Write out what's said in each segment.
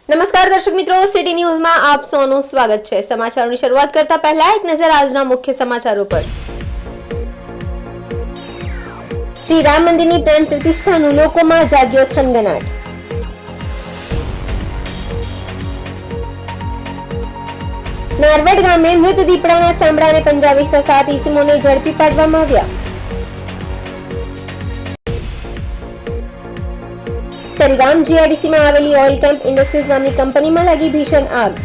નમસ્કાર દર્શક મિત્રો, સિટી ન્યૂઝમાં આપ સૌનું સ્વાગત છે। સમાચારોની શરૂઆત કરતા પહેલા એક નજર આજના મુખ્ય સમાચારો પર। શ્રી રામ મંદિરની પ્રાણ પ્રતિષ્ઠાનું લોકોમાં જાગ્યો થનગનાટ। નારવડ ગામે મૃત દીપડાના ચામડાને પંજાબીસના 7 ઈસમોને ઝડપી પાડવામાં આવ્યા। સરીગામ જીઆઈડીસીમાં આવેલી ઓઇલ કેમ્પ ઇન્ડસ્ટ્રીઝ નામની કંપનીમાં લાગી ભીષણ આગ।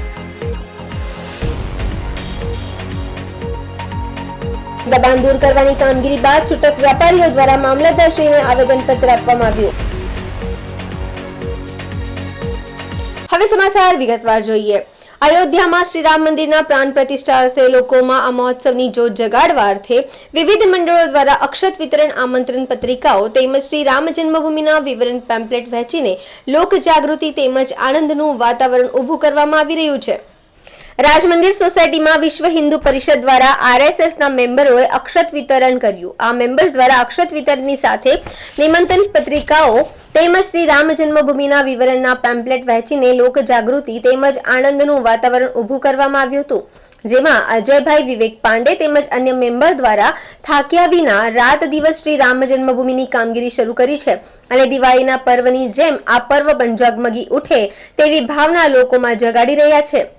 દબાણ દૂર કરવાની કામગીરી બાદ છૂટક વેપારીઓ દ્વારા મામલતદારશ્રીને આવેદનપત્ર આપવામાં આવ્યું। હવે સમાચાર વિગતવાર જોઈએ। અયોધ્યામાં શ્રી રામ મંદિરના પ્રાણ પ્રતિષ્ઠા અર્થે લોકોમાં આ મહોત્સવની જોત જગાડવા અર્થે વિવિધ મંડળો દ્વારા અક્ષત વિતરણ આમંત્રણ પત્રિકાઓ તેમજ શ્રી રામ જન્મભૂમિના વિવરણ પેમ્પલેટ વહેંચીને લોક જાગૃતિ તેમજ આનંદનું વાતાવરણ ઊભું કરવામાં આવી રહ્યું છે। રાજમંદિર સોસાયટીમાં વિશ્વ હિન્દુ પરિષદ દ્વારા આરએસએસના મેમ્બરોએ અક્ષત વિતરણ કર્યું। આ મેમ્બર્સ દ્વારા અક્ષત વિતરણની સાથે નિમંત્રણ પત્રિકાઓ તેમજ શ્રી રામ જન્મભૂમિના વિવરણના પેમ્પલેટ વહેંચીને લોક જાગૃતિ તેમજ આનંદનું વાતાવરણ ઊભું કરવામાં આવ્યું હતું, જેમાં અજયભાઈ વિવેક પાંડે તેમજ અન્ય મેમ્બર દ્વારા થાક્યા વિના રાત દિવસ શ્રી રામ જન્મભૂમિની કામગીરી શરૂ કરી છે અને દિવાળીના પર્વની જેમ આ પર્વ પણ ઝગમગી ઉઠે તેવી ભાવના લોકોમાં જગાડી રહ્યા છે।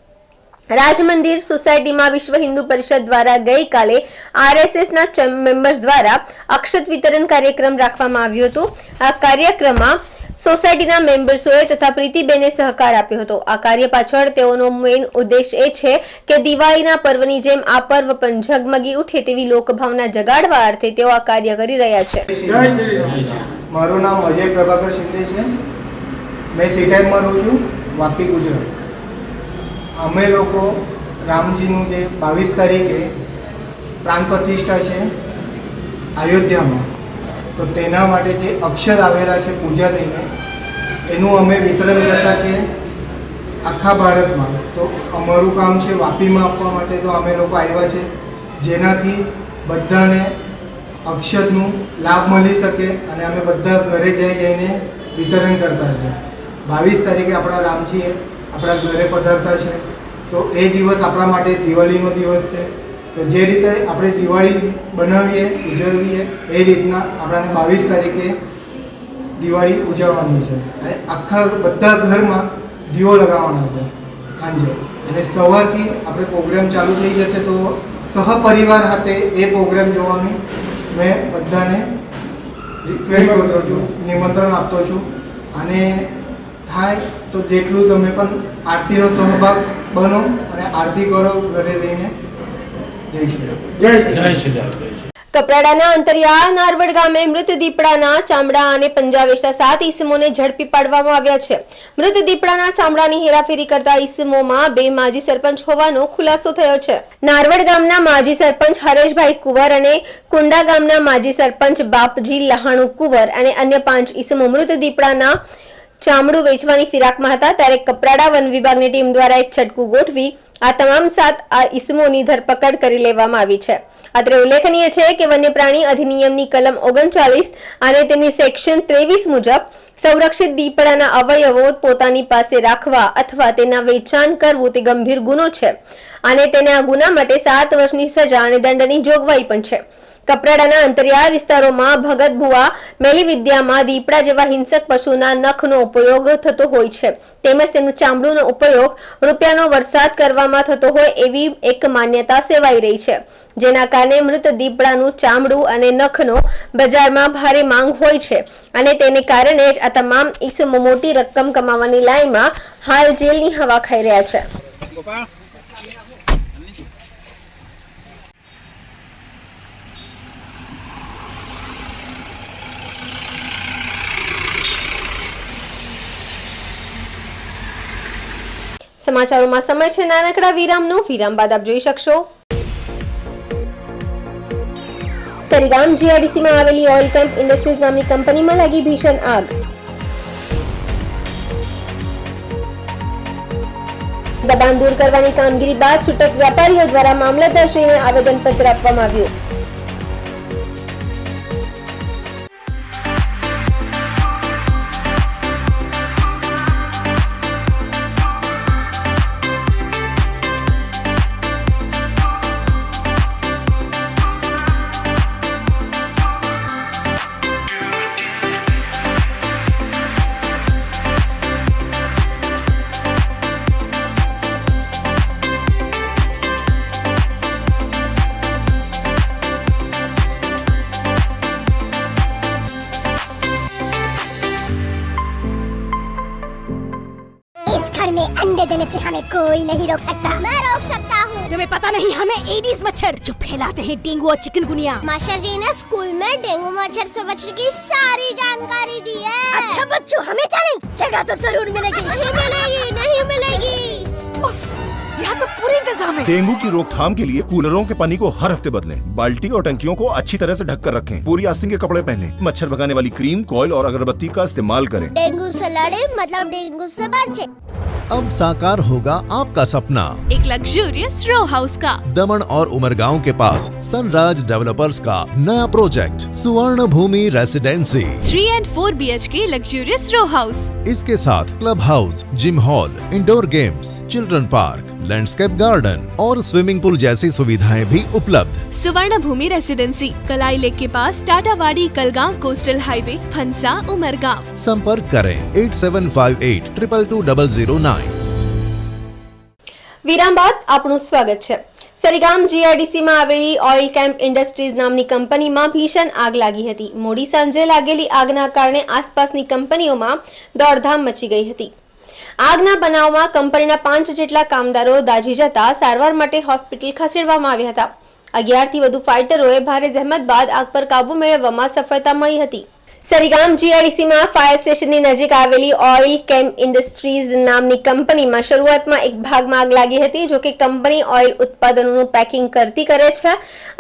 રાજમંદિર સોસાયટીમાં વિશ્વ હિન્દુ પરિષદ દ્વારા ગઈકાલે આરએસએસના મેમ્બર્સ દ્વારા અક્ષત વિતરણ કાર્યક્રમ રાખવામાં આવ્યો હતો। આ કાર્યક્રમમાં સોસાયટીના મેમ્બર્સોએ તથા પ્રીતિબેને સહકાર આપ્યો હતો। આ કાર્ય પાછળ તેઓનો મેઇન ઉદ્દેશ એ છે કે દિવાળીના પર્વની જેમ આ પર્વ પણ ઝગમગી ઉઠે તેવી લોકભાવના જગાડવા અર્થે તેઓ આ કાર્ય કરી રહ્યા છે। મારું નામ અજય પ્રભાકર શિંદે છે। મેં સીટાઈમાં રહું છું, વાપી, ગુજરાત। અમે લોકો રામજીનું જે 22 તારીખે પ્રાણ પ્રતિષ્ઠા છે અયોધ્યામાં, તો તેના માટે જે અક્ષર આવેલા છે પૂજા થઈને એનું અમે વિતરણ કરતા છીએ આખા ભારતમાં। તો અમારું કામ છે વાપીમાં આપવા માટે, તો અમે લોકો આવ્યા છે જેનાથી બધાને અક્ષરનું લાભ મળી શકે અને અમે બધા ઘરે જઈને વિતરણ કરતા છે। 22 તારીખે આપણા રામજી આપણા ઘરે પધારતા છે, તો એ દિવસ આપણા માટે દિવાળીનો દિવસ છે। તો જે રીતે આપણે દિવાળી બનાવીએ ઉજવીએ એ રીતના આપણાને 22 તારીખે દિવાળી ઉજવવાની છે અને આખા બધા ઘરમાં દીવો લગાવવાનો છે સાંજે, અને સવારથી આપણે પ્રોગ્રામ ચાલુ થઈ જશે। તો સહપરિવાર સાથે એ પ્રોગ્રામ જોવાની મેં બધાને રિક્વેસ્ટ કરતો છું, નિમંત્રણ આપતો છું। અને થાય તો જેટલું તમે પણ આરતીનો સહભાગ બનો અને આરતી કરો ઘરે રહીને। જય શ્રી રામ। કપરાડાના અંતરિયાળ નારવડ ગામે મૃત દીપડાના ચામડા અને પંજાબીસના 7 ઈસમોને ઝડપી પાડવામાં આવ્યા છે। મૃત દીપડાના ચામડાની હેરાફેરી કરતા ઈસમોમાં 2 માજી સરપંચ હોવાનો ખુલાસો થયો છે। નારવડ ગામના માજી સરપંચ હરેશભાઈ કુંવર અને કુંડા ગામના માજી સરપંચ બાપજી લહાણુ કુંવર અને અન્ય 5 ઈસમો મૃત દીપડાના ચામડું વેચવાની ફિરાકમાં હતા, ત્યારે કપરાડા વન વિભાગની ટીમ દ્વારા એક છટકું ગોઠવી આ તમામ 7 ઈસમોની ધરપકડ કરી લેવામાં આવી છે। અત્રે ઉલ્લેખનીય છે કે વન્ય પ્રાણી અધિનિયમની કલમ 39 અને તેની સેક્શન 23 મુજબ સંરક્ષિત દીપડાના અવયવો પોતાની પાસે રાખવા અથવા તેના વેચાણ કરવું તે ગંભીર ગુનો છે અને તેને આ ગુના માટે 7 વર્ષની સજા અને દંડની જોગવાઈ પણ છે। કપરાડાના અંતરિયાળ વિસ્તારોમાં ભગત ભુવા મેલી વિદ્યામાં દીપડા જેવા હિંસક પશુના નખનો ઉપયોગ થતો હોય છે, તેમજ તેનું ચામડુંનો ઉપયોગ રૂપિયાનો વરસાદ કરવામાં થતો હોય એવી એક માન્યતા સેવાઈ રહી છે, જેના કારણે મૃત દીપડાનું ચામડું અને નખનો બજારમાં ભારે માંગ હોય છે અને તેને કારણે જ આ તમામ ઈસમો મોટી રકમ કમાવાની લાઈનમાં હાલ જેલની હવા ખાઈ રહ્યા છે। સમાચારોમાં સમય છે નાનકડા વિરામનો। વિરામ બાદ આપ જોઈ શકશો સરીગામ જીઆઈડીસીમાં આવેલી ઓઇલ કેમ્પ ઇન્ડસ્ટ્રીઝ નામની કંપનીમાં લાગી ભીષણ આગ। દબાણ દૂર કરવાની કામગીરી બાદ છૂટક વેપારીઓ દ્વારા મામલતદારશ્રીને આવેદનપત્ર આપવામાં આવ્યું। घर में अंडे देने से हमें कोई नहीं रोक सकता। मैं रोक सकता हूँ। तुम्हें पता नहीं हमें एडीज मच्छर जो फैलाते हैं डेंगू और चिकनगुनिया। मास्टर जी ने स्कूल में डेंगू मच्छर से बचने की सारी जानकारी दी है। अच्छा बच्चों, हमें चैलेंज जगह तो जरूर मिलेगी। नहीं मिलेगी, नहीं मिलेगी। यहाँ तो पूरे इंतजाम है। डेंगू की रोकथाम के लिए कूलरों के पानी को हर हफ्ते बदलें। बाल्टी और टंकियों को अच्छी तरह से ढककर रखें। पूरी आस्तीन के कपड़े पहनें। मच्छर भगाने वाली क्रीम, कॉइल और अगरबत्ती का इस्तेमाल करें। डेंगू से लड़े मतलब डेंगू से बचे। अब साकार होगा आपका सपना। एक लग्जूरियस रो हाउस का। दमन और उमरगांव के पास सनराज डेवलपर्स का नया project Suvarna Bhoomi residency 3 and 4 BHK luxurious row house. इसके साथ club house, gym hall, indoor games, children park, landscape garden और स्विमिंग पूल जैसी सुविधाएं भी उपलब्ध। सुवर्ण भूमि रेसिडेंसी कलाई लेक के पास टाटावाड़ी कलगांव कोस्टल हाईवे फंसा उमरगांव। संपर्क करें 8758 222 009। વિરામ બાદ આપનું સ્વાગત છે। સરીગામ જીઆઈડીસીમાં આવેલી ઓઇલ કેમ્પ ઇન્ડસ્ટ્રીઝ નામની કંપનીમાં ભીષણ આગ લાગી હતી। મોડી સાંજે લાગેલી આગના કારણે આસપાસની કંપનીઓમાં દોડધામ મચી ગઈ હતી। આગના બનાવમાં કંપનીના 5 જેટલા કામદારો દાઝી જતા સારવાર માટે હોસ્પિટલ ખસેડવામાં આવ્યા હતા। 11 થી વધુ ફાઇટરોએ ભારે જહેમત બાદ આગ પર કાબુ મેળવવામાં સફળતા મળી હતી। સરીગામ જીઆઈડીસીમાં ફાયર સ્ટેશનની નજીક આવેલી ઓઇલ કેમ ઇન્ડસ્ટ્રીઝ નામની કંપનીમાં શરૂઆતમાં એક ભાગમાં આગ લાગી હતી। જો કે કંપની ઓઇલ ઉત્પાદનોનું પેકિંગ કરતી કરે છે।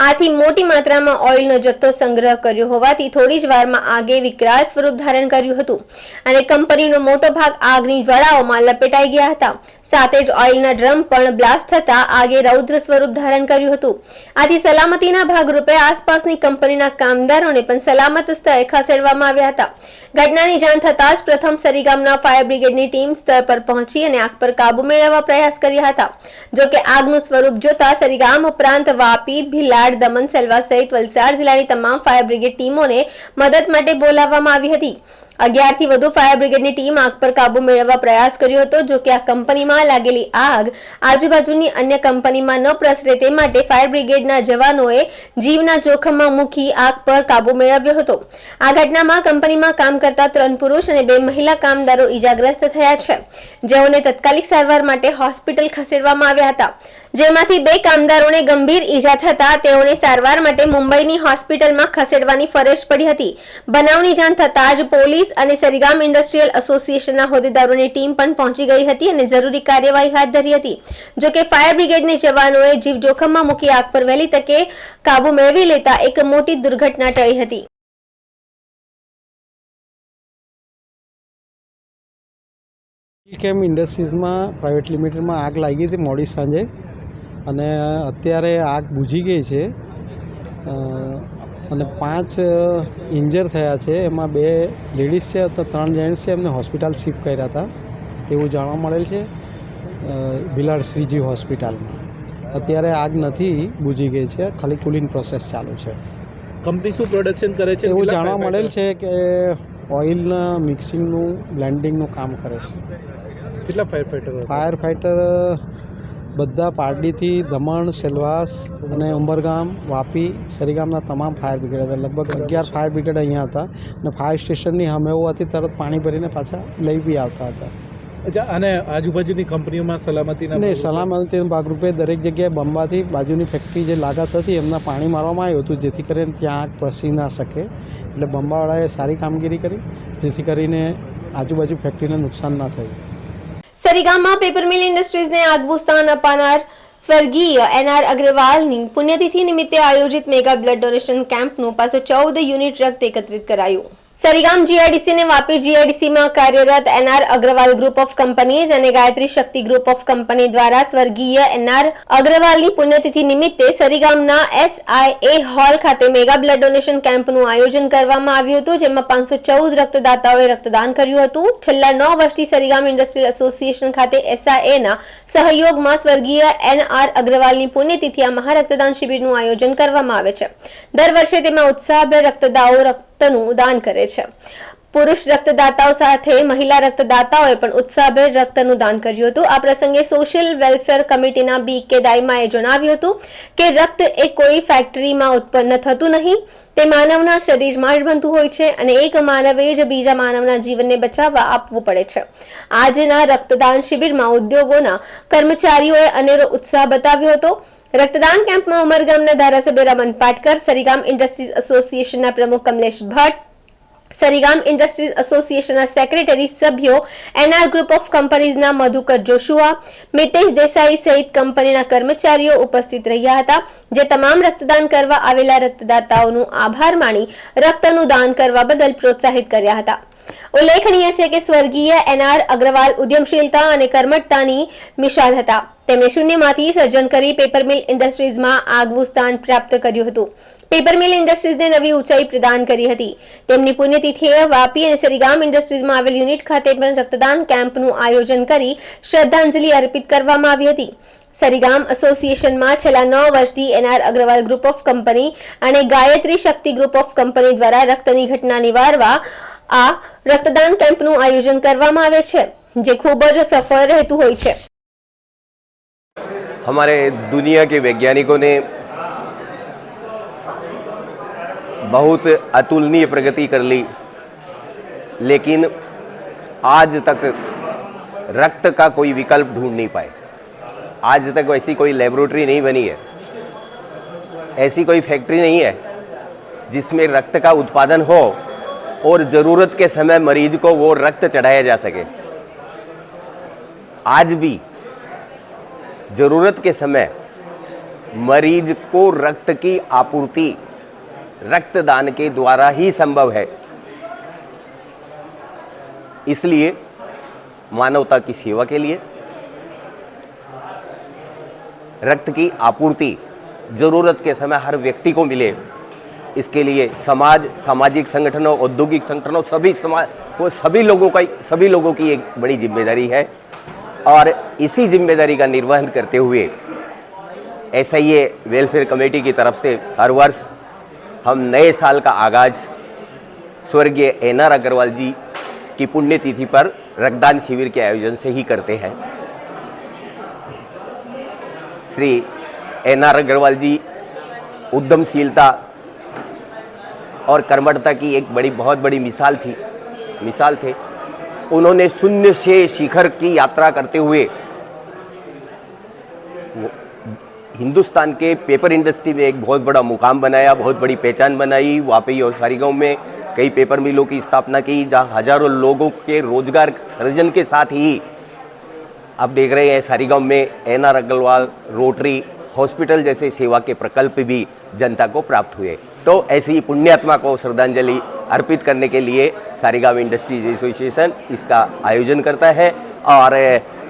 આથી મોટી માત્રામાં ઓઇલનો જથ્થો સંગ્રહ કર્યો હોવાથી થોડી જ વારમાં આગે વિકરાળ સ્વરૂપ ધારણ કર્યું હતું અને કંપનીનો મોટો ભાગ આગની જ્વાળાઓમાં લપેટાઈ ગયા હતા। સાથે જ ઓઇલના ડ્રમ પણ બ્લાસ્ટ થતા આગે રૌદ્ર સ્વરૂપ ધારણ કર્યું હતું। આથી સલામતીના ભાગરૂપે આસપાસની કંપનીના કામદારોને પણ સલામત સ્થળે ખસેડવામાં આવ્યા હતા। ઘટનાની જાણ થતાં જ પ્રથમ સરીગામના ફાયર બ્રિગેડની ટીમ સ્થળ પર પહોંચી અને આગ પર કાબુ મેળવવા પ્રયાસ કર્યા હતા। જો કે આગનું સ્વરૂપ જોતા સરીગામ ઉપરાંત વાપી, ભીલાડ, દમણ, સેલવા સહિત વલસાડ જિલ્લાની તમામ ફાયર બ્રિગેડ ટીમોને મદદ માટે બોલાવવામાં આવી હતી। 11 થી વધુ ફાયર બ્રિગેડની ટીમ આગ પર કાબુ મેળવવા પ્રયાસ કર્યો હતો। જો કે આ કંપનીમાં લાગેલી આગ આજુબાજુની અન્ય કંપનીમાં ન પ્રસરે તે માટે ફાયર બ્રિગેડના જવાનોએ જીવના જોખમમાં મૂકી આગ પર કાબુ મેળવ્યો હતો। આ ઘટનામાં કંપનીમાં કામ કરતા 3 પુરુષ અને 2 મહિલા કામદારો ઈજાગ્રસ્ત થયા છે, જેઓને તાત્કાલિક સારવાર માટે હોસ્પિટલ ખસેડવામાં આવ્યા હતા, જેમાંથી 2 કામદારોને ગંભીર ઈજા થતા તેઓને સારવાર માટે મુંબઈની હોસ્પિટલમાં ખસેડવાની ફરજ પડી હતી। બનાવની જાણ થતાં જ પોલીસ અને સરીગામ ઇન્ડસ્ટ્રીયલ એસોસિએશનના હોદ્દેદારોની ટીમ પણ પહોંચી ગઈ હતી અને જરૂરી કાર્યવાહી હાથ ધરી હતી। જો કે ફાયર બ્રિગેડની જવાનોએ જીવ જોખમમાં મૂકી આગ પર વહેલી તકે કાબુ મેળવી લેતા એક મોટી દુર્ઘટના ટળી હતી। કેમ ઇન્ડસ્ટ્રીઝમાં પ્રાઇવેટ લિમિટેડમાં આગ લાગી હતી મોડી સાંજે અને અત્યારે આગ બુઝી ગઈ છે અને 5 ઇન્જર થયા છે। એમાં 2 લેડીઝ છે તો 3 જેન્ટ્સ છે, એમને હોસ્પિટલ શિફ્ટ કર્યા હતા એવું જાણવા મળેલ છે ભીલાડ શ્રીજી હોસ્પિટલમાં। અત્યારે આગ નથી બુઝી ગઈ છે, ખાલી કુલિંગ પ્રોસેસ ચાલુ છે। કંપની શું પ્રોડક્શન કરે છે એવું જાણવા મળેલ છે કે ઓઇલના મિક્સિંગનું બ્લેન્ડિંગનું કામ કરે છે। કેટલા ફાયર ફાઈટર ફાયર ફાઇટર બધા પારડીથી દમણ, સેલવાસ અને ઉમરગામ, વાપી, સરીગામના તમામ ફાયર બ્રિગેડ હતા। લગભગ 11 ફાયર બ્રિગેડ અહીંયા હતા અને ફાયર સ્ટેશનની સામે હોવાથી તરત પાણી ભરીને પાછા લઈ બી આવતા હતા। અચ્છા, અને આજુબાજુની કંપનીઓમાં સલામતીના ને સલામતીના ભાગરૂપે દરેક જગ્યાએ બંબાથી બાજુની ફેક્ટરી જે લાગત હતી એમના પાણી મારવામાં આવ્યું હતું, જેથી કરીને ત્યાં આગ પ્રસરી ના શકે। એટલે બંબાવાળાએ સારી કામગીરી કરી, જેથી કરીને આજુબાજુ ફેક્ટરીને નુકસાન ના થયું। સરીગામમાં પેપર મિલ ઇન્ડસ્ટ્રીઝને આગવું સ્થાન અપાનાર સ્વર્ગીય એનઆર અગ્રવાલની પુણ્યતિથિ નિમિત્તે આયોજિત મેગા બ્લડ ડોનેશન કેમ્પનું 14 યુનિટ રક્ત એકત્રિત કરાયું। સરીગામ જીઆઈડીસી અને વાપી જીઆઈડીસીમાં કાર્યરત NR Agarwal group of companies અને Gayatri Shakti group of company દ્વારા સ્વર્ગીય એનઆર અગ્રવાલની પુણ્યતિથિ નિમિત્તે સરીગામના SIA હોલ ખાતે મેગા બ્લડ ડોનેશન કેમ્પનું આયોજન કરવામાં આવ્યું હતું, જેમાં 514 રક્તદાતાઓએ રક્તદાન કર્યું હતું। છેલ્લા 9 વર્ષથી સરીગામ ઇન્ડસ્ટ્રીયલ એસોસિએશન ખાતે SIAના સહયોગમાં સ્વર્ગીય એનઆર અગ્રવાલની પુણ્યતિથિ આ મહારક્તદાન શિબિરનું આયોજન કરવામાં આવે છે। દર વર્ષે તેમાં ઉત્સાહભેર રક્તદાતાઓ રક્તનું દાન કરે છે। પુરુષ રક્તદાતાઓ સાથે મહિલા રક્તદાતાઓએ પણ ઉત્સાહભેર રક્તનું દાન કર્યું હતું. આ પ્રસંગે સોશિયલ વેલફેર કમિટીના BK દાઈમાએ જણાવ્યું હતું કે રક્ત એ કોઈ ફેક્ટરીમાં ઉત્પન્ન થતું નહીં, તે માનવના શરીરમાં જ બનતું હોય છે અને એક માનવે જ બીજા માનવના જીવનને બચાવવા આપવું પડે છે. આજના રક્તદાન શિબિરમાં ઉદ્યોગોના કર્મચારીઓએ અનેરો ઉત્સાહ બતાવ્યો હતો. રક્તદાન કેમ્પમાં ઉમરગામના ધારાસભ્ય રમન પાટકર, સરીગામ ઇન્ડસ્ટ્રીઝ એસોસિએશનના પ્રમુખ કમલેશ ભટ્ટ, સરીગામ ઇન્ડસ્ટ્રીઝ એસોસિએશનના સેક્રેટરી સભ્યો, NR ગ્રુપ ઓફ કંપનીઝના મધુકર જોશુઆ, મિતેશ દેસાઈ સહિત કંપનીના કર્મચારીઓ ઉપસ્થિત રહ્યા હતા, જે તમામ રક્તદાન કરવા આવેલા રક્તદાતાઓનું આભાર માની રક્તનું દાન કરવા બદલ પ્રોત્સાહિત કર્યા હતા. ઉલ્લેખનીય છે કે સ્વર્ગીય NR અગ્રવાલ ઉદ્યમશીલતા અને કર્મઠતાની મિસાલ હતા. તેમણે શૂન્યમાંથી સર્જન કરી પેપર મિલ ઇન્ડસ્ટ્રીઝમાં આગવું સ્થાન પ્રાપ્ત કર્યું હતું. પેપર મિલ ઇન્ડસ્ટ્રીઝને નવી ઊંચાઈ પ્રદાન કરી હતી. તેમની પુણ્યતિથિએ વાપી અને સરીગામ ઇન્ડસ્ટ્રીઝમાં આવેલ યુનિટ ખાતે પણ રક્તદાન કેમ્પનું આયોજન કરી શ્રદ્ધાંજલિ અર્પિત કરવામાં આવી હતી. સરીગામ એસોસિએશનમાં છેલ્લા 9 વર્ષથી NR Agarwal group of company અને Gayatri Shakti group of company દ્વારા રક્તની ઘટના નિવારવા આ રક્તદાન કેમ્પનું આયોજન કરવામાં આવે છે, જે ખૂબ જ સફળ રહેતું હોય છે. हमारे दुनिया के वैज्ञानिकों ने बहुत अतुलनीय प्रगति कर ली, लेकिन आज तक रक्त का कोई विकल्प ढूंढ नहीं पाए. आज तक ऐसी कोई लेबोरेटरी नहीं बनी है, ऐसी कोई फैक्ट्री नहीं है जिसमें रक्त का उत्पादन हो और ज़रूरत के समय मरीज को वो रक्त चढ़ाया जा सके. आज भी ज़रूरत के समय मरीज को रक्त की आपूर्ति रक्तदान के द्वारा ही संभव है. इसलिए मानवता की सेवा के लिए रक्त की आपूर्ति ज़रूरत के समय हर व्यक्ति को मिले, इसके लिए समाज, सामाजिक संगठनों, औद्योगिक संगठनों, सभी लोगों की एक बड़ी जिम्मेदारी है. और इसी जिम्मेदारी का निर्वहन करते हुए SIA वेलफेयर कमेटी की तरफ से हर वर्ष हम नए साल का आगाज स्वर्गीय NR अग्रवाल जी की पुण्यतिथि पर रक्तदान शिविर के आयोजन से ही करते हैं. श्री NR अग्रवाल जी उद्यमशीलता और कर्मठता की एक बहुत बड़ी मिसाल थे. उन्होंने शून्य से शिखर की यात्रा करते हुए हिंदुस्तान के पेपर इंडस्ट्री में एक बहुत बड़ा मुकाम बनाया, बहुत बड़ी पहचान बनाई. वापी और सारीगांव में कई पेपर मिलों की स्थापना की, जहाँ हजारों लोगों के रोजगार सृजन के साथ ही आप देख रहे हैं सारीगांव में NR अग्रवाल रोटरी हॉस्पिटल जैसे सेवा के प्रकल्प भी जनता को प्राप्त हुए. तो ऐसी पुण्यात्मा को श्रद्धांजलि अर्पित करने के लिए सारीगाम इंडस्ट्रीज एसोसिएशन इसका आयोजन करता है और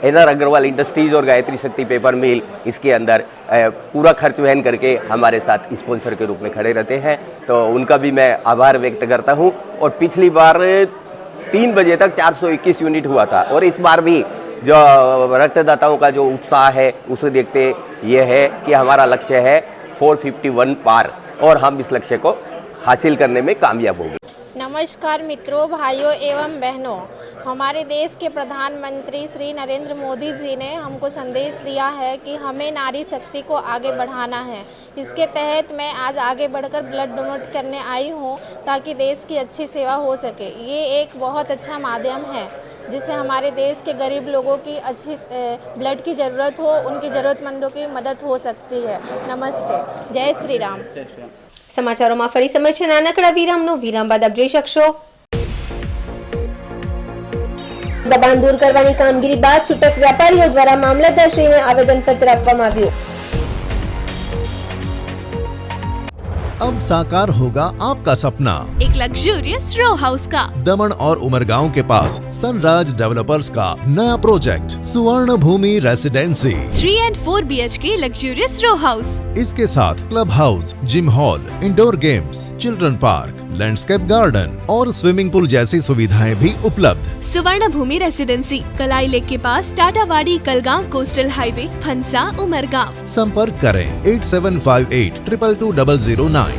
NR अग्रवाल इंडस्ट्रीज और गायत्री शक्ति पेपर मिल इसके अंदर पूरा खर्च वहन करके हमारे साथ स्पॉन्सर के रूप में खड़े रहते हैं. तो उनका भी मैं आभार व्यक्त करता हूं. और पिछली बार 3 बजे तक 421 यूनिट हुआ था और इस बार भी जो रक्तदाताओं का जो उत्साह है उसे देखते ये है कि हमारा लक्ष्य है 451 पार और हम इस लक्ष्य को हासिल करने में कामयाब होंगे. नमस्कार मित्रों, भाइयों एवं बहनों, हमारे देश के प्रधानमंत्री श्री नरेंद्र मोदी जी ने हमको संदेश दिया है कि हमें नारी शक्ति को आगे बढ़ाना है. इसके तहत मैं आज आगे बढ़कर ब्लड डोनेट करने आई हूँ ताकि देश की अच्छी सेवा हो सके. ये एक बहुत अच्छा माध्यम है जिससे हमारे देश के गरीब लोगों की अच्छी ब्लड की ज़रूरत हो, उनकी ज़रूरतमंदों की मदद हो सकती है. नमस्ते, जय श्री राम. સમાચારોમાં ફરી સમય છે નાનકડા વિરામનો. વિરામ બાદ આપ જોઈ શકશો દબાણ દૂર કરવાની કામગીરી બાદ છૂટક વેપારીઓ દ્વારા મામલતદારશ્રીને આવેદનપત્ર આપવામાં આવ્યું. अब साकार होगा आपका सपना. एक लग्जूरियस रो हाउस का. दमन और उमरगांव के पास सनराज डेवलपर्स का नया project Suvarna Bhoomi residency 3 and 4 BHK luxurious row house. इसके साथ club house, gym hall, indoor games, children park, landscape garden और स्विमिंग पूल जैसी सुविधाएं भी उपलब्ध. सुवर्ण भूमि रेसिडेंसी कलाई लेक के पास टाटावाड़ी कलगांव कोस्टल हाईवे फंसा उमरगांव. संपर्क करें 8758 222 009.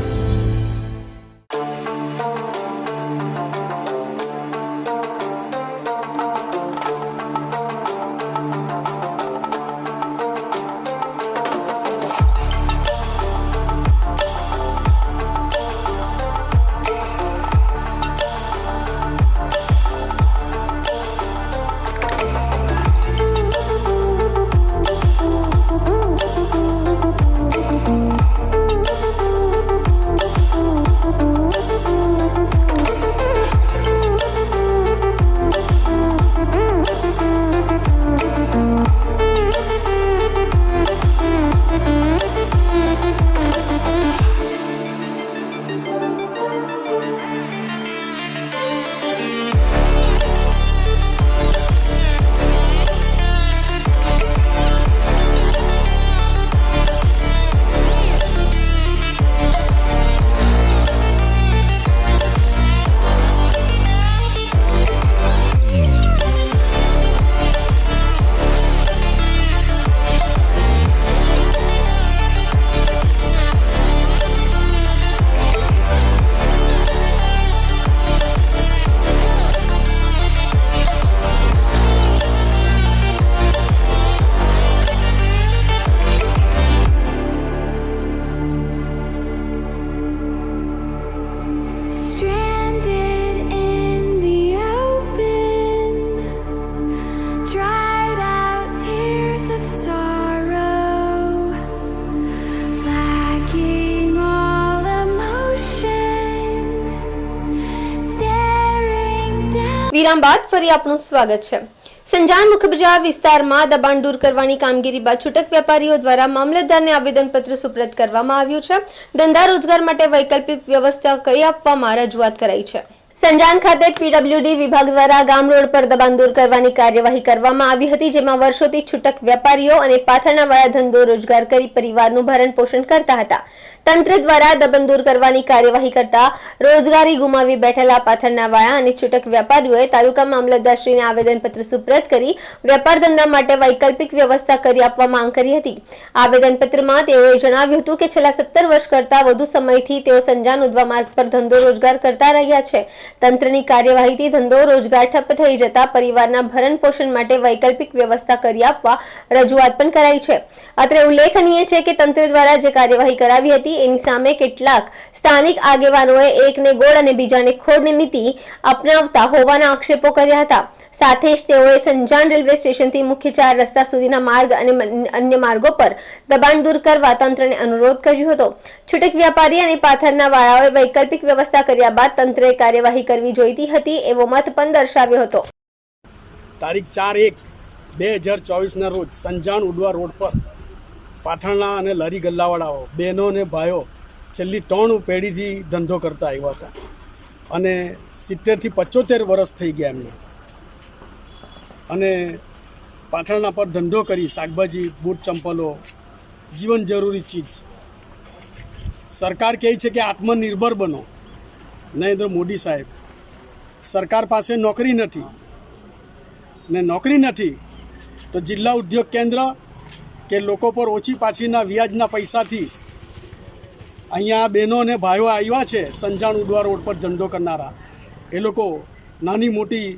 વિરામ બાદ ફરી આપનું સ્વાગત છે. સંજાણ મુખ્ય બજાર વિસ્તારમાં દબાણ દૂર કરવાની કામગીરી બાદ છૂટક વેપારીઓ દ્વારા મામલતદારને આવેદનપત્ર સુપ્રત કરવામાં આવ્યું છે. ધંધા રોજગાર માટે વૈકલ્પિક વ્યવસ્થા કરી આપવામાં રજૂઆત કરાઈ છે. સંજાણ ખાતે પીડબ્લ્યુડી વિભાગ દ્વારા ગામ રોડ પર દબાણ દૂર કરવાની કાર્યવાહી કરવામાં આવી હતી, જેમાં વર્ષોથી છૂટક વેપારીઓ અને પાથરના વાળા ધંધો રોજગાર કરી પરિવારનું ભરણ પોષણ કરતા હતા. તંત્ર દ્વારા દબાણ દૂર કરવાની કાર્યવાહી કરતા રોજગારી ગુમાવી બેઠેલા પાથરના વાળા અને છૂટક વેપારીઓએ તાલુકા મામલતદારશ્રીને આવેદનપત્ર સુપ્રત કરી વેપાર ધંધા માટે વૈકલ્પિક વ્યવસ્થા કરી આપવા માંગ કરી હતી. આવેદનપત્રમાં તેઓએ જણાવ્યું હતું કે છેલ્લા 17 વર્ષ કરતા વધુ સમયથી તેઓ સંજાણ ઉધવા માર્ગ પર ધંધો રોજગાર કરતા રહ્યા છે. તંત્રની કાર્યવાહીથી ધંધો રોજગાર ઠપ થઈ જતા પરિવારના ભરણ પોષણ માટે વૈકલ્પિક વ્યવસ્થા કરી આપવા રજૂઆત પણ કરાઈ છે. અત્રે ઉલ્લેખનીય છે કે તંત્ર દ્વારા જે કાર્યવાહી કરાવી હતી એની સામે કેટલાક સ્થાનિક આગેવાનોએ એકને ગોળ અને બીજાને ખોડની નીતિ અપનાવતા હોવાના આક્ષેપો કર્યા હતા. સાથે જ તેઓએ સંજાણ રેલવે સ્ટેશનથી મુખ્ય 4 રસ્તા સુધીના માર્ગ અને અન્ય માર્ગો પર દબાણ દૂર કરવા તંત્રને અનુરોધ કર્યો હતો. છૂટક વ્યાપારી અને પાથરના વાળાઓએ વૈકલ્પિક વ્યવસ્થા કર્યા બાદ તંત્રએ કાર્યવાહી કરવી જોઈતી હતી એવો મત પણ દર્શાવ્યો હતો. તારીખ 4/1/2024 રોજ સંજાણ ઉડવા રોડ પર પાઠણના અને લારી ગલ્લાવાળાઓ બહેનો અને ભાઈઓ છેલ્લી 3 પેઢીથી ધંધો કરતા આવ્યા હતા અને 70 થી 75 વર્ષ થઈ ગયા એમને. અને પાઠણના પર ધંધો કરી શાકભાજી, બૂટ, ચંપલો, જીવન જરૂરી ચીજ. સરકાર કહે છે કે આત્મનિર્ભર બનો. નરેન્દ્ર મોદી સાહેબ, સરકાર પાસે નોકરી નથી ને નોકરી નથી તો જિલ્લા ઉદ્યોગ કેન્દ્ર કે લોકો પર ઓછી પાછીના વ્યાજના પૈસાથી અહીંયા બહેનો અને ભાઈઓ આવ્યા છે સંજાણ ઉડવા રોડ પર ધંધો કરનારા. એ લોકો નાની મોટી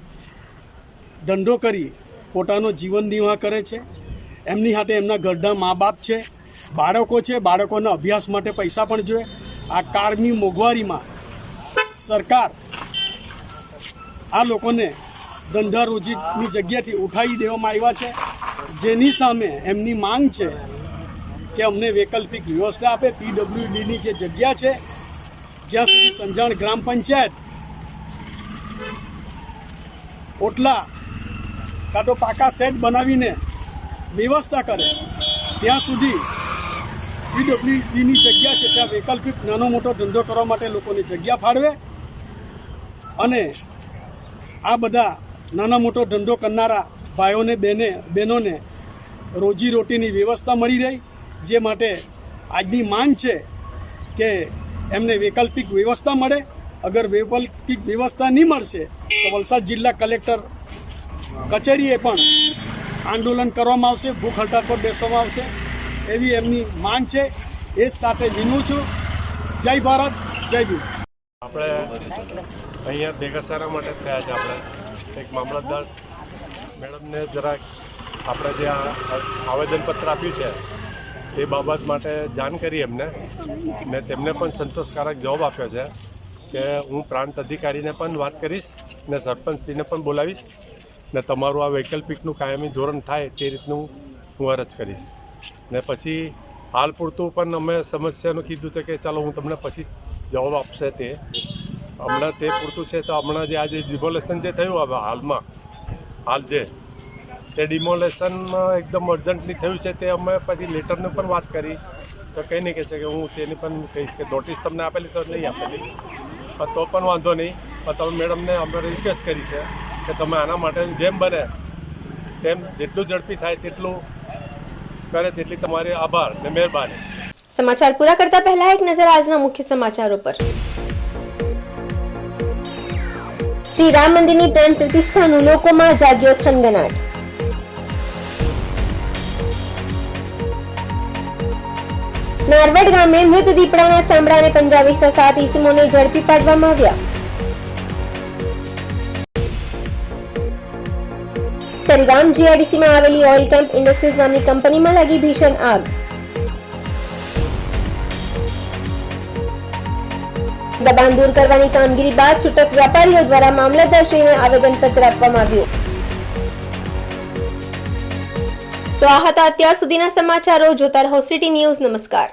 ધંધો કરી પોતાનો જીવન નિર્વાહ કરે છે. એમની સાથે એમના ઘરના મા બાપ છે, બાળકો છે, બાળકોના અભ્યાસ માટે પૈસા પણ જોઈએ. આ કારની મોંઘવારીમાં સરકાર આ લોકોને ધંધા રોજીની જગ્યાથી ઉઠાવી દેવામાં આવ્યા છે, જેની સામે એમની માંગ છે કે અમને વૈકલ્પિક વ્યવસ્થા આપે. પીડબ્લ્યુડીની જે જગ્યા છે જ્યાં સુધી સંજાણ ગ્રામ પંચાયત ઓટલા કાં તો પાકા સેટ બનાવીને વ્યવસ્થા કરે ત્યાં સુધી પીડબ્લ્યુડીની જગ્યા છે ત્યાં વૈકલ્પિક નાનો મોટો ધંધો કરવા માટે લોકોને જગ્યા ફાળવે અને આ બધા નાના મોટો ધંધો કરનારા ભાઈઓને બહેનોને રોજીરોટીની વ્યવસ્થા મળી રહી. જે માટે આજની માંગ છે કે એમને વૈકલ્પિક વ્યવસ્થા મળે. અગર વૈકલ્પિક વ્યવસ્થા નહીં મળશે તો વલસાડ જિલ્લા કલેક્ટર કચેરીએ પણ આંદોલન કરવામાં આવશે, ભૂખ હડતાળ પર બેસવામાં આવશે એવી એમની માંગ છે. એ જ સાથે વિનું છું. જય ભારત, જય ભીમ. આપણે અહીંયા ભેગા સારા માટે થયા છે. આપણે એક મામલતદાર મેડમને જરાક આપણે જે આવેદનપત્ર આપ્યું છે એ બાબત માટે જાણ કરી એમને ને તેમને પણ સંતોષકારક જવાબ આપ્યો છે કે હું પ્રાંત અધિકારીને પણ વાત કરીશ ને સરપંચશ્રીને પણ બોલાવીશ ને તમારું આ વૈકલ્પિકનું કાયમી ધોરણ થાય તે રીતનું હું અરજ કરીશ. ને પછી હાલ પૂરતું પણ અમે સમસ્યાનું કીધું છે કે ચાલો હું તમને પછી જવાબ આપશે તે હમણાં તે પૂરતું છે. તો હમણાં જે આજે ડિમોલેશન જે થયું હવે હાલ જે તે ડિમોલેશન એકદમ અર્જન્ટલી થયું છે તે અમે પછી લેટરની પણ વાત કરી તો કંઈ નહીં કહે છે કે હું તેની પણ કહીશ કે નોટિસ તમને આપેલી તો નહીં આપેલી પણ તો પણ વાંધો નહીં. પણ તમે મેડમને અમે રિક્વેસ્ટ કરી છે કે તમે આના માટે જેમ બને તેમ જેટલું ઝડપી થાય તેટલું કરે તેટલી તમારે આભાર ને મહેરબાની. સમાચાર પૂરા કરતા પહેલા એક નજર આજના મુખ્ય સમાચારો પર. શ્રી રામ મંદિરની પ્રાણ પ્રતિષ્ઠાનું લોકોમાં જાગ્યો થનગનાટ. નારવડ ગામે મૃત દીપડાના ચામડાને પંજા વેચતા 7 ઈસમોને ઝડપી પાડવામાં આવ્યા. સરીગામ જીઆઈડીસીમાં આવેલી ઓઇલ કેમ્પ ઇન્ડસ્ટ્રીઝ નામની કંપનીમાં લાગી ભીષણ આગ. દબાણ દૂર કરવાની કામગીરી બાદ છૂટક વેપારીઓ દ્વારા મામલતદારશ્રીને આવેદનપત્ર આપવામાં આવ્યું. તો આ હતા અત્યાર સુધીના સમાચારો. જોતા રહો સિટી ન્યૂઝ. નમસ્કાર.